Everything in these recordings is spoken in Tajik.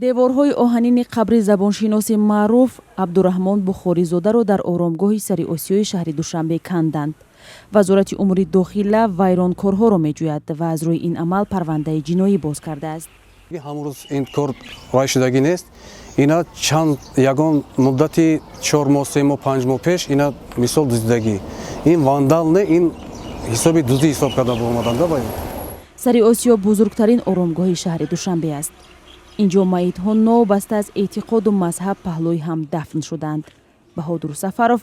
деворҳои оҳанини қабри забоншиноси маъруф Абдураҳмон Бухоризодаро дар оромгоҳи Сари Осиёи шаҳри Душанбе кандаанд. Вазорати умури дохила вайронкорҳоро меҷӯяд ва аз рӯи ин амал парвандаи ҷиноӣ боз кардааст. ҳамон рӯз ин кор вай шудагӣ нест. Ина чанд ягон муддати 4 моҳ 3 моҳ 5 моҳ пеш ина мисол дуздагӣ. Ин вандал не, ин ҳисоби дуздӣ ҳисоб карда омаданда бай. Сари Осиё бузургтарин оромгоҳи шаҳри Душанбе аст. инҷо маитҳо новобаста аз эътиқоду мазҳаб паҳлӯи ҳам дафн шуданд. Баҳодур Сафаров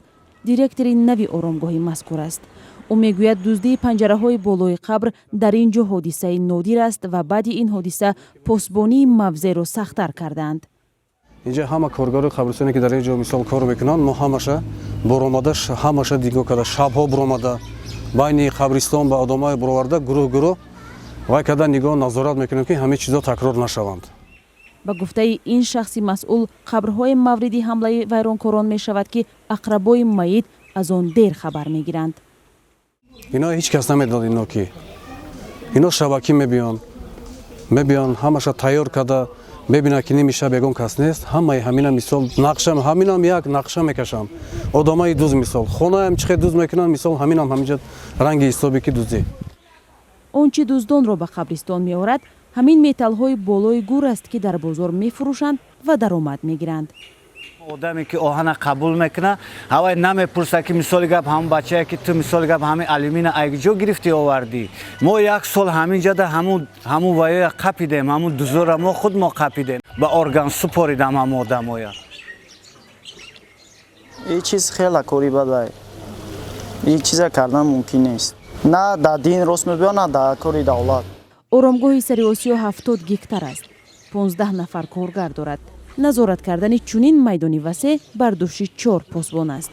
директори нави оромгоҳи мазкур аст. ӯ мегӯяд дуздии панҷараҳои болои қабр дар ин ҷо ҳодисаи нодир аст ва баъди ин ҳодиса посбонии мавзеъро сахттар кардаанд. Инҷа ҳама коргори қабристоне ки дар ин ҷо мисол кор мекунанд, мо ҳамаша боромада ҳамаша дигоҳ карда шабҳо буромада байни қабристон ба одамҳои буроварда гурӯҳ вай карда нигоҳ назорат мекунем ки ҳамин чизо такрор нашаванд. ба гуфтаи ин шахси масъул, қабрҳои мавриди ҳамлаи вайронкорон мешавад ки ақрабои маит аз он дер хабар мегиранд. Ино ҳеҷ кас намедонад ино ки ино шабакӣ мебиён ҳамаша тайёр карда мебинад ки ними шаб ягон кас нест. Ҳамаи ҳамина мисол нақша ҳаминам як нақша мекашам. Одамаи дуз мисол хонаам чихе дуз мекунанд мисол ҳаминам ҳаминҷа ранги ҳисоби ки дуздӣ. Он чи дуздонро ба қабристон меорад, ҳамин металлҳои болои гӯр аст ки дар бозор мефурӯшанд ва даромад мегиранд. одаме ки оҳана қабул мекуна ҳавай намепурса ки мисоли гап ҳамун бачае ки ту мисоли гап ҳамин алимина айҷо гирифтӣ овардӣ. Мо як сол ҳамин ҷада ҳамун ваёя қапидем, ҳамун дузора мо худ мо қапидем ба орган супоридам ҳамун одамоя. ин чиз хела кори бадай. ин чиза кардан мумкин нест. На дар дин рост мебиён, на дар кори давлат. оромгоҳи Сари Осиё 70 гектар аст. 15 нафар коргар дорад. назорат кардани чунин майдони васеъ бар дӯши 4 посбон аст.